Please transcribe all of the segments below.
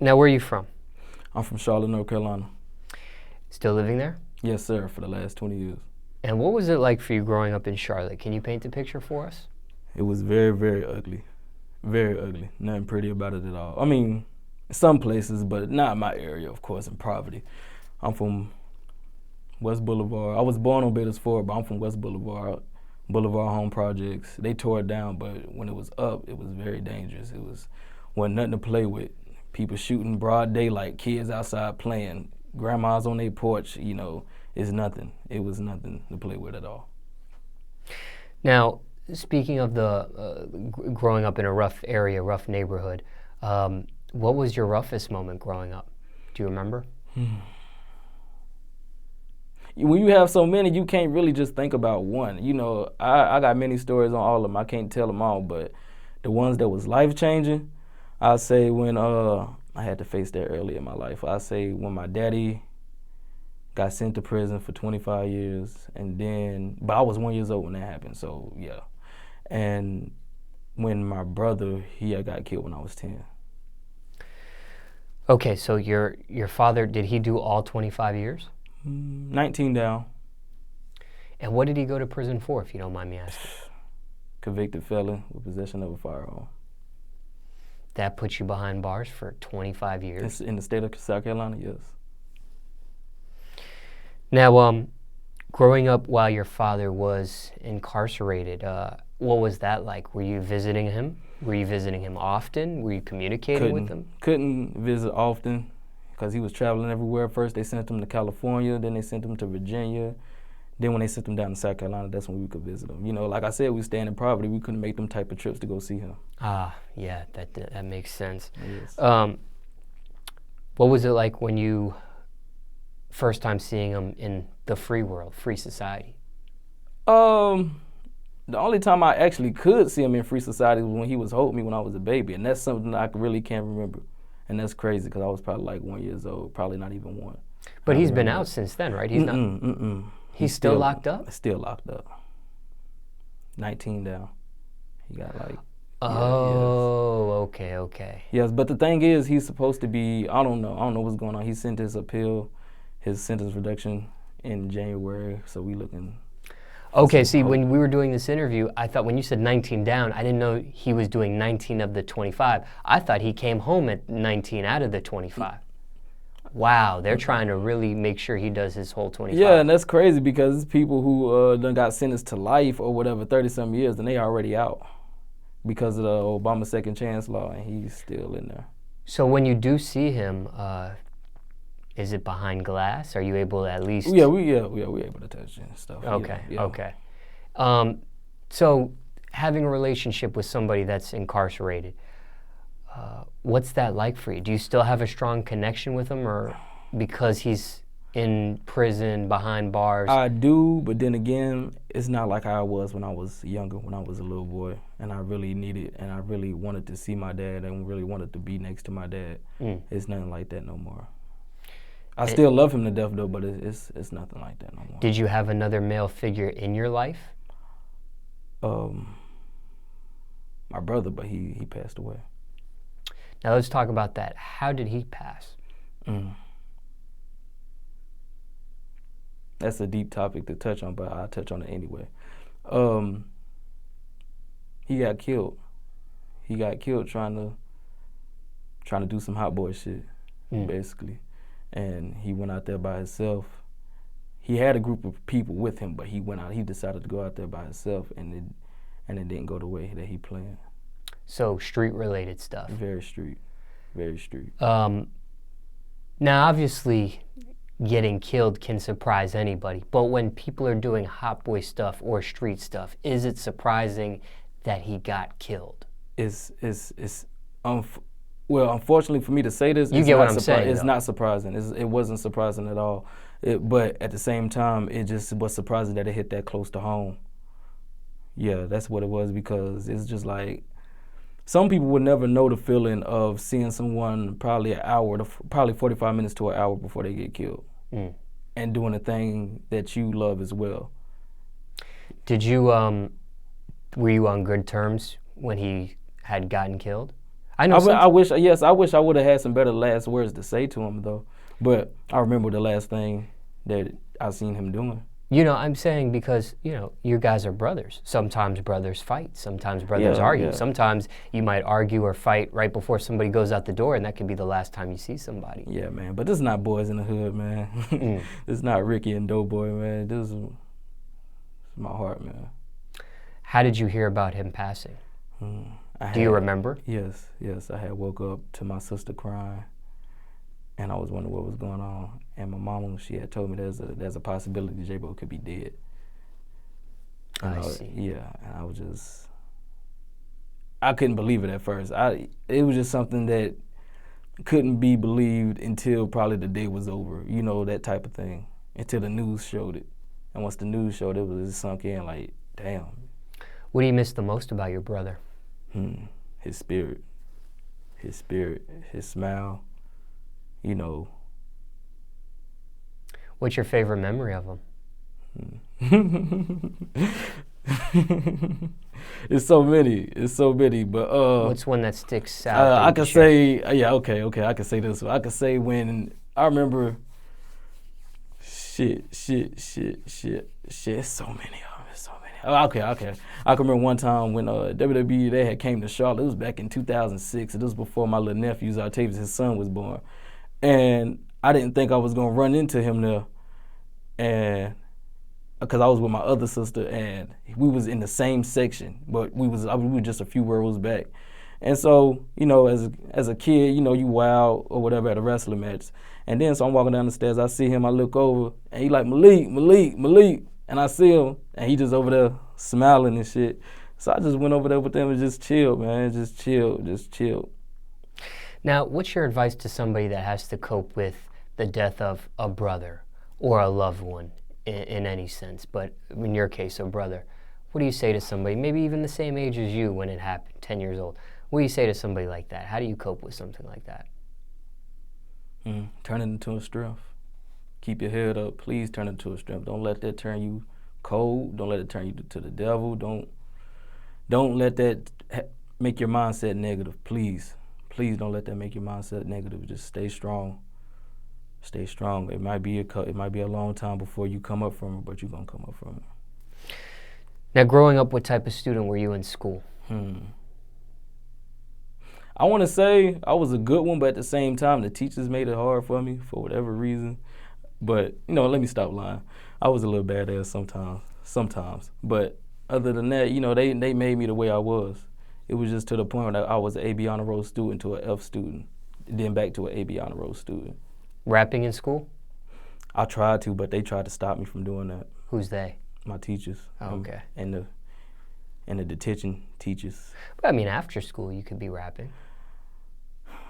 Now, where are you from? I'm from Charlotte, North Carolina. Still living there? Yes, sir, for the last 20 years. And what was it like for you growing up in Charlotte? Can you paint the picture for us? It was very, very ugly. Very ugly. Nothing pretty about it at all. I mean, some places, but not my area, of course, in poverty. I'm from West Boulevard. I was born on Bader's Ford, but I'm from West Boulevard. Boulevard Home Projects. They tore it down, but when it was up, it was very dangerous. Wasn't nothing to play with. People shooting broad daylight, kids outside playing, grandmas on their porch, you know, it's nothing. It was nothing to play with at all. Now, speaking of the growing up in a rough area, rough neighborhood, what was your roughest moment growing up? Do you remember? When you have so many, you can't really just think about one. You know, I got many stories on all of them. I can't tell them all, but the ones that was life-changing, I'll say when I had to face that early in my life. I'll say when my daddy got sent to prison for 25 years, but I was 1 year old when that happened, so yeah. And when my brother, he had got killed when I was 10. Okay, so your father, did he do all 25 years? 19 down. And what did he go to prison for, if you don't mind me asking? Convicted felon with possession of a firearm. That puts you behind bars for 25 years? It's in the state of South Carolina, yes. Now, growing up while your father was incarcerated, what was that like? Were you visiting him? Were you visiting him often? Were you communicating with him? Couldn't visit often because he was traveling everywhere. First they sent him to California, then they sent him to Virginia. Then when they sent him down to South Carolina, that's when we could visit him. You know, like I said, we stand in poverty. We couldn't make them type of trips to go see him. Ah, yeah, that makes sense. Yes. What was it like when you first time seeing him in the free world, free society? The only time I actually could see him in free society was when he was holding me when I was a baby, and that's something I really can't remember. And that's crazy because I was probably like 1 year old, probably not even one. But he's been out since then, right? He's not. He's still locked up? Still locked up. 19 down. He got like. Oh, yes. Okay. Yes, but the thing is, he's supposed to be. I don't know what's going on. He sent his appeal, his sentence reduction in January. So we looking. Okay, see, when we were doing this interview, I thought when you said 19 down, I didn't know he was doing 19 of the 25. I thought he came home at 19 out of the 25. Wow, they're trying to really make sure he does his whole 25. Yeah, and that's crazy because it's people who done got sentenced to life or whatever, 30-some years, and they already out because of the Obama second chance law, and he's still in there. So when you do see him, is it behind glass? Are you able to at least? Yeah, we able to touch and stuff. Okay, yeah. Okay. So having a relationship with somebody that's incarcerated, what's that like for you? Do you still have a strong connection with him, or because he's in prison behind bars? I do, but then again, it's not like how I was when I was younger, when I was a little boy, and I really needed and I really wanted to see my dad and really wanted to be next to my dad. It's nothing like that no more. I still love him to death though, but it's nothing like that no more. Did you have another male figure in your life? My brother, but he passed away. Now let's talk about that. How did he pass? That's a deep topic to touch on, but I'll touch on it anyway. He got killed. He got killed trying to do some hot boy shit, basically. And he went out there by himself. He had a group of people with him, but he decided to go out there by himself, and it didn't go the way that he planned. So street-related stuff. Very street. Now, obviously, getting killed can surprise anybody, but when people are doing hot boy stuff or street stuff, is it surprising that he got killed? Well, unfortunately for me to say this, you get what I'm saying. It's not surprising. It wasn't surprising at all. But at the same time, it just was surprising that it hit that close to home. Yeah, that's what it was, because it's just like, some people would never know the feeling of seeing someone probably 45 minutes to an hour before they get killed, and doing a thing that you love as well. Did you, were you on good terms when he had gotten killed? I know. I wish I would have had some better last words to say to him though. But I remember the last thing that I seen him doing. You know, I'm saying because, you know, you guys are brothers. Sometimes brothers fight. Sometimes brothers argue. Yeah. Sometimes you might argue or fight right before somebody goes out the door, and that can be the last time you see somebody. Yeah, man. But this is not Boys in the Hood, man. This is not Ricky and Doughboy, man. This is my heart, man. How did you hear about him passing? Do you remember? Yes. I had woke up to my sister crying, and I was wondering what was going on. And my mama, she had told me there's a possibility J-Bo could be dead. I see. Yeah, and I couldn't believe it at first. It was just something that couldn't be believed until probably the day was over, you know, that type of thing, until the news showed it. And once the news showed it, was just sunk in like, damn. What do you miss the most about your brother? His spirit, his smile, you know. What's your favorite memory of him? It's so many, but what's one that sticks out? I could say, okay, I could say this one. I could say when I remember, shit, it's so many of them, Okay. I can remember one time when WWE, they had came to Charlotte. It was back in 2006. It was before my little nephew, Octavius, his son, was born. And I didn't think I was going to run into him there. And because I was with my other sister, and we was in the same section, but we were just a few rows back. And so, you know, as a kid, you know, you wild or whatever at a wrestling match. And then so I'm walking down the stairs, I see him, I look over, and he like, Malik. And I see him, and he just over there smiling and shit. So I just went over there with them and just chilled, man. Just chilled. Now, what's your advice to somebody that has to cope with the death of a brother or a loved one in any sense, but in your case, a brother? What do you say to somebody, maybe even the same age as you when it happened, 10 years old? What do you say to somebody like that? How do you cope with something like that? Turn it into a strength. Keep your head up. Please turn it into a strength. Don't let that turn you cold. Don't let it turn you to the devil. Don't let that make your mindset negative. Please don't let that make your mindset negative. Just stay strong. Stay strong. It might be a long time before you come up from it, but you're gonna come up from it. Now, growing up, what type of student were you in school? I want to say I was a good one, but at the same time, the teachers made it hard for me for whatever reason. But, you know, let me stop lying. I was a little badass sometimes. But other than that, you know, they made me the way I was. It was just to the point where I was an AB honor roll student to an F student, then back to an AB honor roll student. Rapping in school? I tried to, but they tried to stop me from doing that. Who's they? My teachers. Okay. And the detention teachers. But I mean, after school, you could be rapping.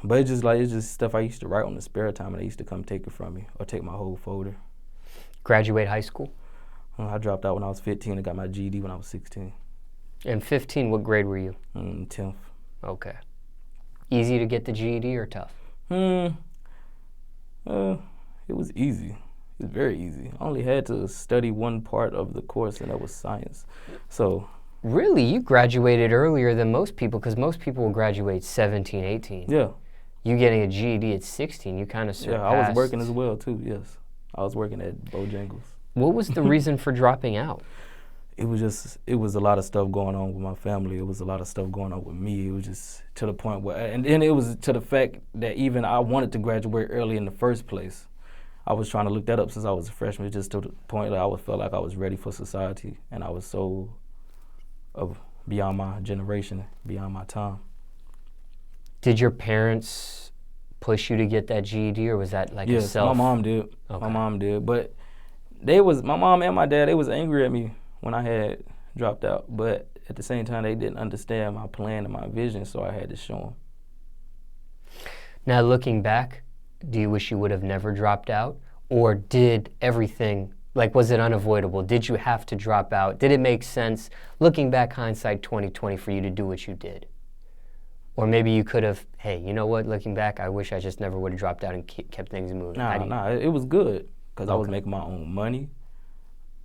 But it's just stuff I used to write on the spare time, and they used to come take it from me or take my whole folder. Graduate high school? I dropped out when I was 15 and got my GED when I was 16. And 15, what grade were you? 10th. Okay. Easy to get the GED or tough? It was easy. It was very easy. I only had to study one part of the course, and that was science. So. Really? You graduated earlier than most people, because most people will graduate 17, 18. Yeah. You getting a GED at 16, you kind of surpassed. Yeah, I was working as well, too, yes. I was working at Bojangles. What was the reason for dropping out? It was a lot of stuff going on with my family. It was a lot of stuff going on with me. It was just to the point where, and then it was to the fact that even I wanted to graduate early in the first place. I was trying to look that up since I was a freshman, just to the point that I felt like I was ready for society, and I was so beyond my generation, beyond my time. Did your parents push you to get that GED, or was that like a self? Yes, my mom did. Okay. My mom did, but my mom and my dad, they was angry at me when I had dropped out, but at the same time, they didn't understand my plan and my vision, so I had to show them. Now, looking back, do you wish you would have never dropped out, or did everything, like, was it unavoidable? Did you have to drop out? Did it make sense, looking back, hindsight 2020, for you to do what you did? Or maybe you could have, hey, you know what, looking back, I wish I just never would have dropped out and kept things moving. Nah, it was good, because I was making my own money.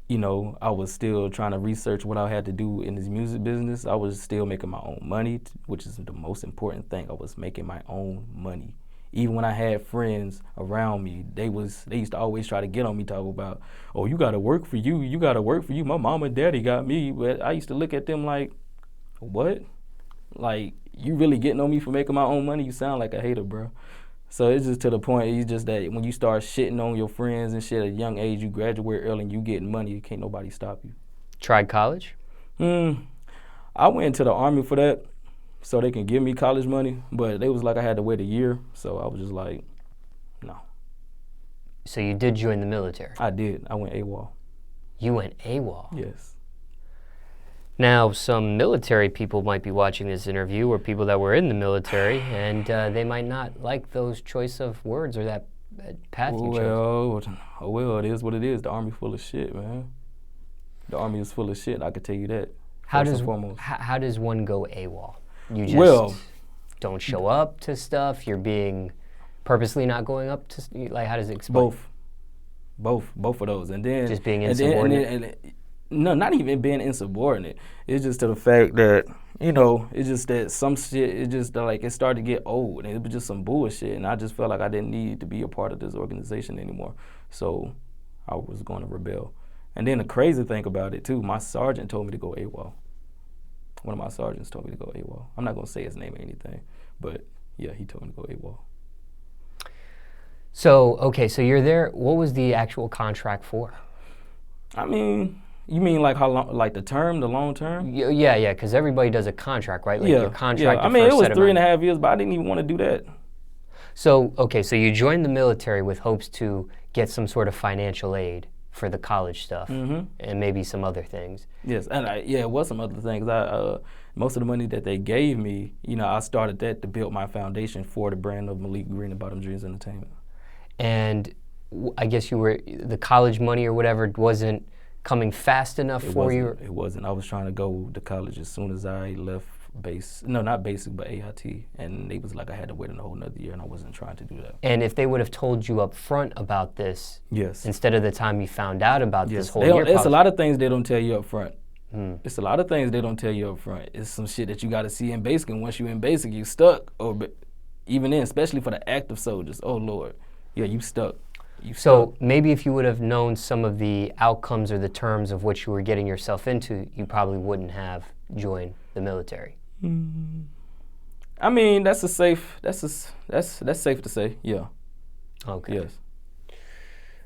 you know, I was still trying to research what I had to do in this music business. I was still making my own money, which is the most important thing. I was making my own money. Even when I had friends around me, they used to always try to get on me, talk about, oh, you gotta work for you, you gotta work for you. My mom and daddy got me. But I used to look at them like, what? Like, you really getting on me for making my own money? You sound like a hater, bro. So it's just to the point, it's just that when you start shitting on your friends and shit at a young age, you graduate early and you getting money, can't nobody stop you. Tried college? I went into the Army for that, so they can give me college money, but they was like I had to wait a year, so I was just like, no. So you did join the military? I did. I went AWOL. You went AWOL? Yes. Now, some military people might be watching this interview, or people that were in the military, and they might not like those choice of words or that path you chose. Well, it is what it is. The Army full of shit, man. The Army is full of shit, I can tell you that. How does one go AWOL? You just don't show up to stuff? You're being purposely not going up to, like, how does it explain? Both of those. And then just being insubordinate? No, not even being insubordinate. It's just to the fact that, you know, it's just that some shit, it just like it started to get old and it was just some bullshit. And I just felt like I didn't need to be a part of this organization anymore. So I was going to rebel. And then the crazy thing about it too, my sergeant told me to go AWOL. One of my sergeants told me to go AWOL. I'm not going to say his name or anything, but yeah, he told me to go AWOL. So, okay, so you're there. What was the actual contract for? I mean, you mean like how long, like the term, the long term? Yeah, because everybody does a contract, right? Like your contract. I mean, it was 3.5 years, but I didn't even want to do that. So, okay, so you joined the military with hopes to get some sort of financial aid for the college stuff and maybe some other things. Yes, and it was some other things. Most of the money that they gave me, you know, I started that to build my foundation for the brand of Malik Green and Bottom Dreamz Entertainment. And I guess the college money or whatever wasn't coming fast enough for you? It wasn't. I was trying to go to college as soon as I left not basic, but AIT. And they was like I had to wait a whole nother year, and I wasn't trying to do that. And if they would have told you up front about this, yes, instead of the time you found out about this whole year, it's a lot of things they don't tell you up front. It's a lot of things they don't tell you up front. It's some shit that you got to see in basic, and once you're in basic, you stuck. Or even then, especially for the active soldiers, oh Lord, yeah, you stuck. So maybe if you would have known some of the outcomes or the terms of what you were getting yourself into, you probably wouldn't have joined the military. I mean, that's safe to say. Yeah. Okay. Yes.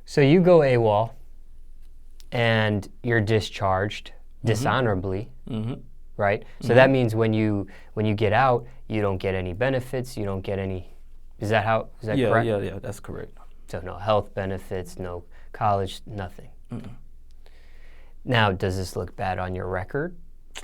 So you go AWOL, and you're discharged dishonorably, right? So that means when you get out, you don't get any benefits. You don't get any. Is that correct? Yeah. That's correct. So no health benefits, no college, nothing. Now, does this look bad on your record?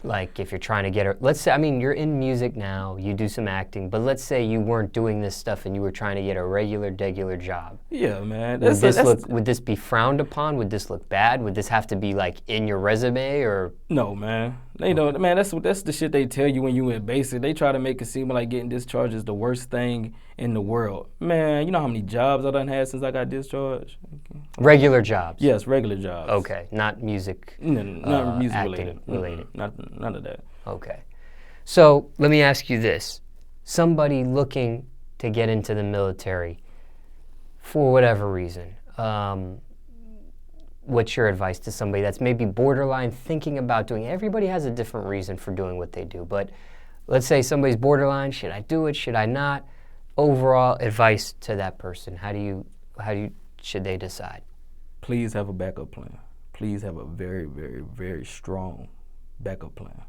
Like if you're trying to get let's say, I mean, you're in music now, you do some acting, but let's say you weren't doing this stuff and you were trying to get a regular job. Yeah, man. Would this be frowned upon? Would this look bad? Would this have to be like in your resume or? No, man. They don't, man. That's the shit they tell you when you in basic. They try to make it seem like getting discharged is the worst thing in the world. Man, you know how many jobs I done had since I got discharged? Regular jobs? Yes, regular jobs. Okay, not music. Not music acting related. None of that. Okay. So let me ask you this. Somebody looking to get into the military for whatever reason, what's your advice to somebody that's maybe borderline thinking about doing it? Everybody has a different reason for doing what they do, but let's say somebody's borderline, should I do it, should I not? Overall advice to that person, should they decide? Please have a backup plan. Please have a very, very, very strong backup plan.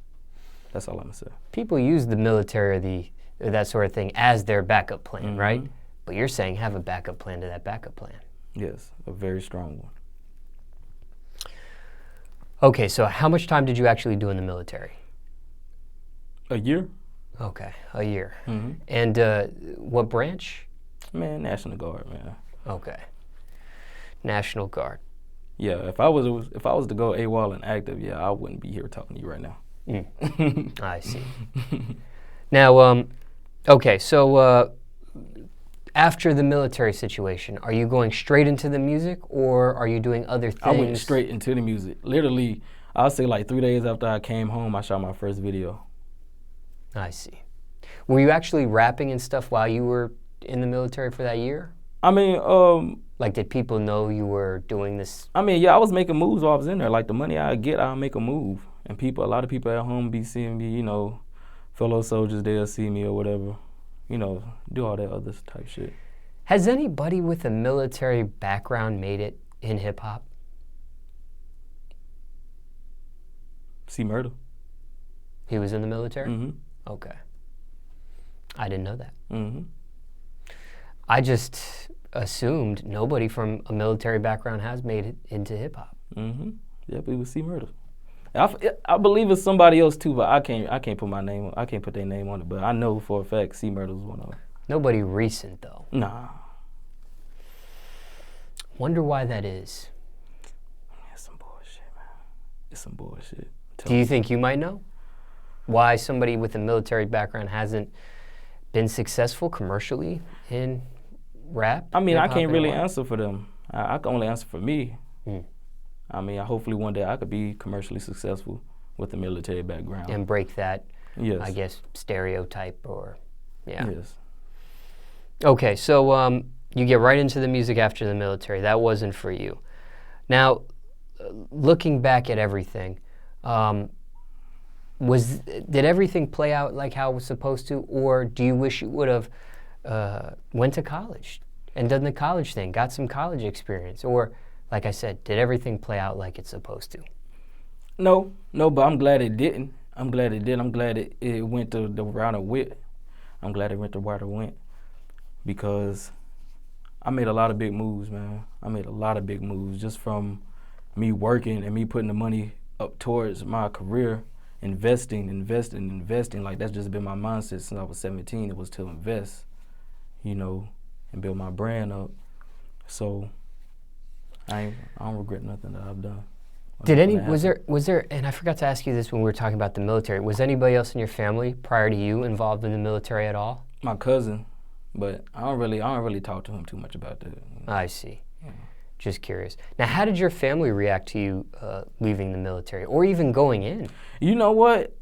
That's all I'm gonna say. People use the military or that sort of thing as their backup plan, right? But you're saying have a backup plan to that backup plan. Yes, a very strong one. Okay, so how much time did you actually do in the military? A year. Okay, a year. And what branch? Man, National Guard, man. Okay, National Guard. Yeah, if I was to go AWOL and active, yeah, I wouldn't be here talking to you right now. I see. Now, okay, so After the military situation, are you going straight into the music, or are you doing other things? I went straight into the music. Literally, I'll say like 3 days after I came home, I shot my first video. I see. Were you actually rapping and stuff while you were in the military for that year? I mean, Like, did people know you were doing this? I mean, yeah, I was making moves while I was in there. Like, the money I get, I'll make a move. And a lot of people at home be seeing me, you know, fellow soldiers, they'll see me or whatever. You know, do all that other type shit. Has anybody with a military background made it in hip-hop? See Murder. He was in the military? Mm-hmm. Okay. I didn't know that. Mm-hmm. I just assumed nobody from a military background has made it into hip-hop. Mm-hmm. Yep, it was See Murder. I believe it's somebody else too, but I can't put my name. I can't put their name on it, but I know for a fact See Murder was one of them. Nobody recent, though. Nah. Wonder why that is. It's some bullshit, man. It's some bullshit. Do you think you might know why somebody with a military background hasn't been successful commercially in rap? I mean, I hip-hop, can't really anymore? answer for them. I can only answer for me. Mm. I mean, hopefully one day I could be commercially successful with a military background. And break that, Yes. I guess, stereotype or, yeah. Yes. Okay, so you get right into the music after the military. That wasn't for you. Now, looking back at everything, did everything play out like how it was supposed to, or do you wish you would have went to college and done the college thing, got some college experience, or, like I said, did everything play out like it's supposed to? No, but I'm glad it didn't. I'm glad it did. I'm glad it went the route it went. I'm glad it went the route it went because I made a lot of big moves, man. I made a lot of big moves just from me working and me putting the money up towards my career, investing. Like, that's just been my mindset since I was 17. It was to invest, you know, and build my brand up. So I don't regret nothing that I've done. Was there, and I forgot to ask you this when we were talking about the military, was anybody else in your family prior to you involved in the military at all? My cousin, but I don't really talk to him too much about that. I see. Yeah. Just curious. Now, how did your family react to you leaving the military or even going in? You know what?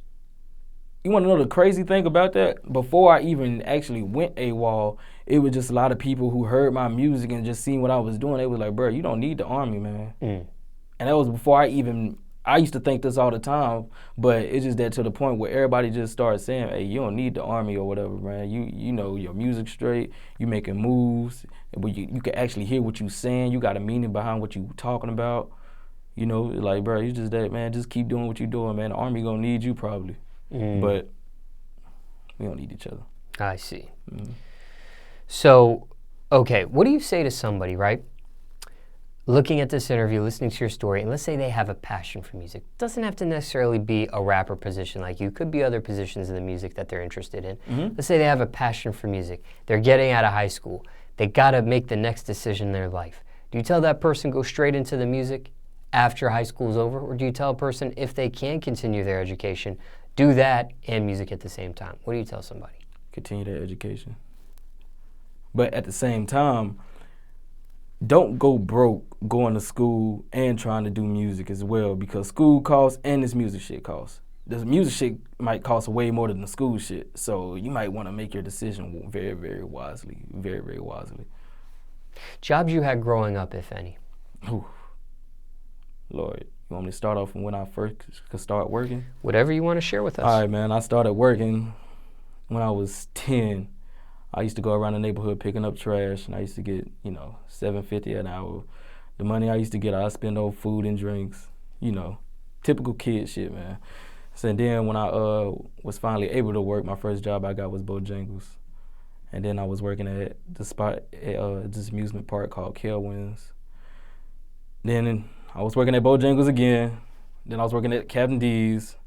You want to know the crazy thing about that? Before I even actually went AWOL, it was just a lot of people who heard my music and just seen what I was doing. They was like, bro, you don't need the Army, man. Mm. And that was before I used to think this all the time, but it's just that to the point where everybody just started saying, hey, you don't need the Army or whatever, man. You know your music straight, you making moves, but you can actually hear what you saying. You got a meaning behind what you talking about. You know, like, bro, you just that, man, just keep doing what you doing, man. The Army gonna need you probably. But we don't need each other. I see. Mm. So, okay, what do you say to somebody, right? Looking at this interview, listening to your story, and let's say they have a passion for music. Doesn't have to necessarily be a rapper position like you. Could be other positions in the music that they're interested in. Mm-hmm. Let's say they have a passion for music. They're getting out of high school. They got to make the next decision in their life. Do you tell that person go straight into the music after high school is over? Or do you tell a person if they can continue their education, do that and music at the same time? What do you tell somebody? Continue their education. But at the same time, don't go broke going to school and trying to do music as well, because school costs and this music shit costs. This music shit might cost way more than the school shit, so you might want to make your decision very, very wisely, very, very wisely. Jobs you had growing up, if any? Ooh. Lord, you want me to start off from when I first could start working? Whatever you want to share with us. All right, man, I started working when I was 10. I used to go around the neighborhood picking up trash, and I used to get, $7.50 an hour. The money I used to get, I spend on food and drinks, typical kid shit, man. So then when I was finally able to work, my first job I got was Bojangles. And then I was working at the spot at this amusement park called Kelwin's. Then I was working at Bojangles again. Then I was working at Captain D's.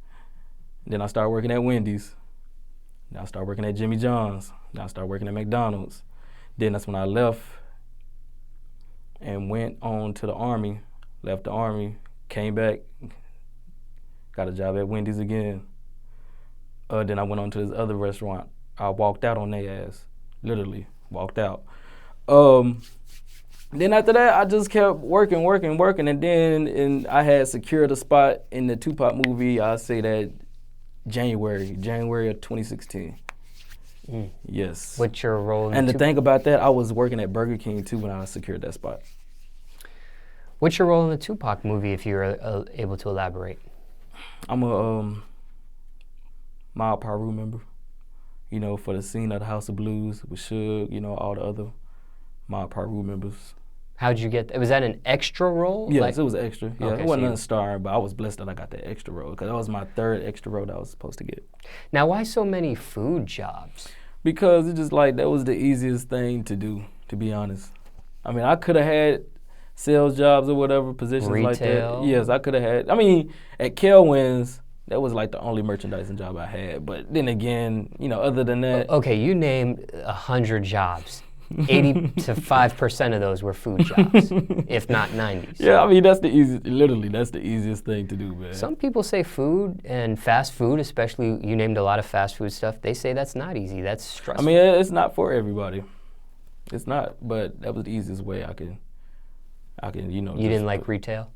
Then I started working at Wendy's. Then I started working at Jimmy John's. Then I started working at McDonald's. Then that's when I left and went on to the Army, left the Army, came back, got a job at Wendy's again. Then I went on to this other restaurant. I walked out on their ass, literally. walked out. Then after that, I just kept working, and then I had secured a spot in the Tupac movie. I say that January of 2016. Yes. What's your role in And the thing about that, I was working at Burger King too when I secured that spot. What's your role in the Tupac movie, if you're able to elaborate? I'm a Mild Paru member, you know, for the scene of the House of Blues with Suge, you know, all the other Mild Paru members. How'd you get, was that an extra role? Yes, it was extra. Yeah, Okay, it wasn't so nothing starring, but I was blessed that I got that extra role because that was my third extra role that I was supposed to get. Now, why so many food jobs? Because it's just like that was the easiest thing to do, to be honest. I mean, I could have had sales jobs or whatever, positions like Retail. that. Yes, I could have had. I mean, at Kelwin's, that was like the only merchandising job I had. But then again, you know, other than that. Okay, you named 100 jobs. 85% of those were food jobs, if not 90s. Yeah, I mean, that's the easiest, literally, that's the easiest thing to do, man. Some people say food and fast food, especially you named a lot of fast food stuff, they say that's not easy, that's stressful. I mean, it's not for everybody. It's not, but that was the easiest way I can, you know. You didn't like retail?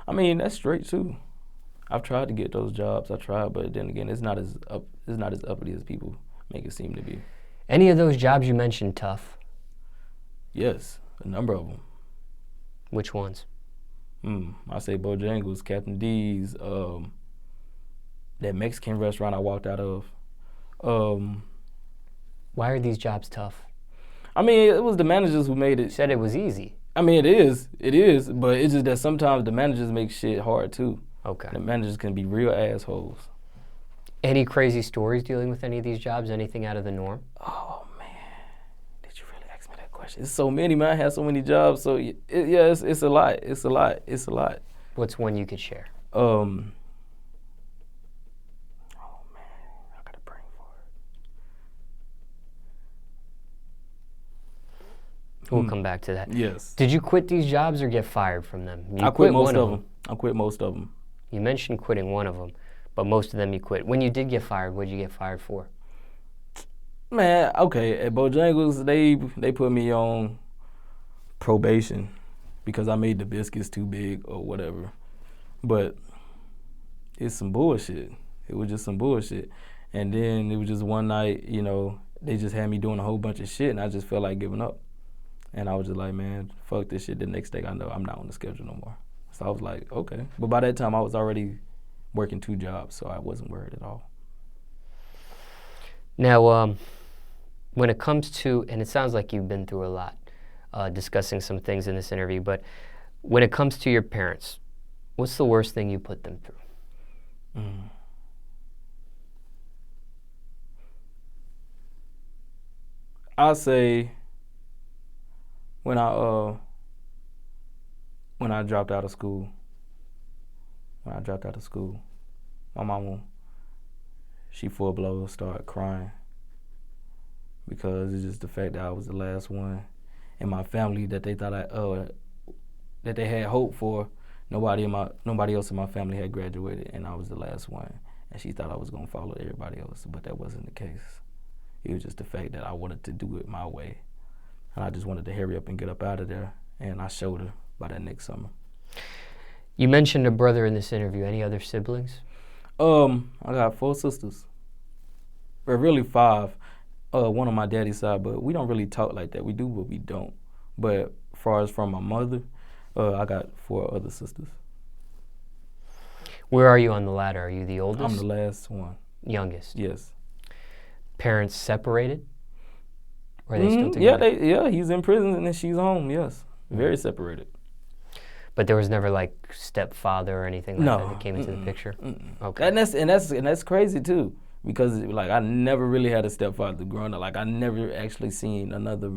I mean, that's straight too. I've tried to get those jobs, but then again, it's not as uppity as people make it seem to be. Any of those jobs you mentioned tough? Yes, a number of them. Which ones? I say Bojangles, Captain D's, that Mexican restaurant I walked out of. Why are these jobs tough? I mean, it was the managers who made it. You said it was easy. I mean, it is, but it's just that sometimes the managers make shit hard too. Okay. The managers can be real assholes. Any crazy stories dealing with any of these jobs? Anything out of the norm? Oh, man. Did you really ask me that question? It's so many, man. I have so many jobs. So, it's a lot. It's a lot. What's one you could share? Oh, man. I got a brain for it. We'll come back to that. Yes. Did you quit these jobs or get fired from them? I quit most of them. I quit most of them. You mentioned quitting one of them, but most of them you quit. When you did get fired, what did you get fired for? Man, okay, at Bojangles, they put me on probation because I made the biscuits too big or whatever. But it's some bullshit. It was just some bullshit. And then it was just one night, you know, they just had me doing a whole bunch of shit and I just felt like giving up. And I was just like, man, fuck this shit. The next thing I know, I'm not on the schedule no more. So I was like, okay. But by that time, I was already working 2 jobs, so I wasn't worried at all. Now, when it comes to, and it sounds like you've been through a lot, discussing some things in this interview, but when it comes to your parents, what's the worst thing you put them through? I'll say when I dropped out of school. My mama, she full blown started crying because it's just the fact that I was the last one in my family that they thought that they had hope for. Nobody else in my family had graduated, and I was the last one. And she thought I was gonna follow everybody else, but that wasn't the case. It was just the fact that I wanted to do it my way, and I just wanted to hurry up and get up out of there. And I showed her by that next summer. You mentioned a brother in this interview. Any other siblings? I got 4 sisters. Well, really 5. One on my daddy's side, but we don't really talk like that. We do, but we don't. But as far as from my mother, I got 4 other sisters. Where are you on the ladder? Are you the oldest? I'm the last one. Youngest? Yes. Parents separated? Or are they still together? Yeah, he's in prison and then she's home, yes. Very separated. But there was never like stepfather or anything like that came into the picture? Okay. And that's crazy too, because like I never really had a stepfather growing up. Like I never actually seen another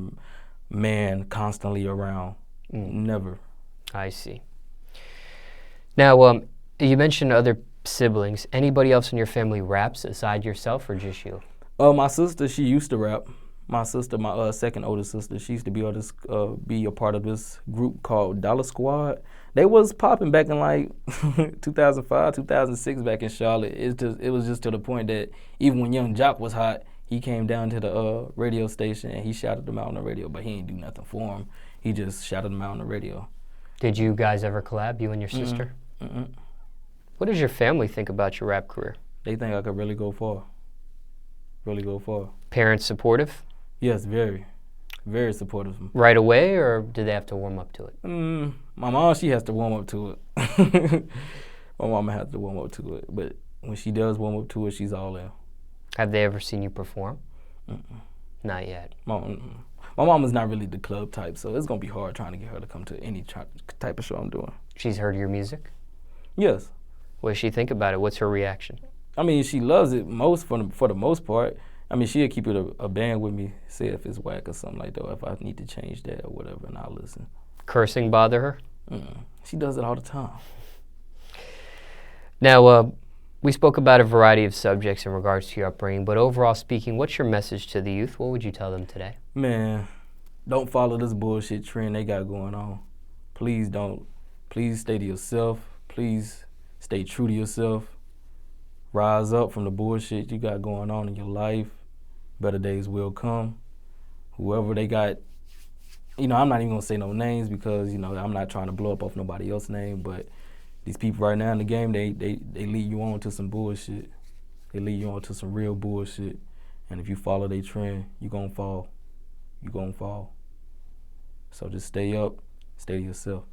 man constantly around. Never. I see. Now, you mentioned other siblings. Anybody else in your family raps aside yourself or just you? My sister, she used to rap. My sister, my second oldest sister, she used to be a part of this group called Dollar Squad. They was popping back in like 2005, 2006 back in Charlotte. It was just to the point that even when Young Jock was hot, He came down to the radio station and he shouted them out on the radio, but he ain't do nothing for him. He just shouted them out on the radio. Did you guys ever collab, you and your sister? Mm-mm. What does your family think about your rap career? They think I could really go far. Really go far. Parents supportive? Yes, very. Very supportive. Right away, or do they have to warm up to it? My mom, she has to warm up to it. My mama has to warm up to it. But when she does warm up to it, she's all in. Have they ever seen you perform? Mm-mm. Not yet. My mama's not really the club type, so it's going to be hard trying to get her to come to any type of show I'm doing. She's heard your music? Yes. What does she think about it? What's her reaction? I mean, she loves it for the most part. I mean, she'll keep it a band with me, say if it's whack or something like that, or if I need to change that or whatever, and I'll listen. Cursing bother her? She does it all the time. Now, we spoke about a variety of subjects in regards to your upbringing, but overall speaking, what's your message to the youth? What would you tell them today? Man, don't follow this bullshit trend they got going on. Please don't. Please stay to yourself. Please stay true to yourself. Rise up from the bullshit you got going on in your life. Better days will come. Whoever they got, I'm not even gonna say no names because, I'm not trying to blow up off nobody else's name, but these people right now in the game, they lead you on to some bullshit. They lead you on to some real bullshit. And if you follow their trend, you gonna fall. You gonna fall. So just stay up, stay to yourself.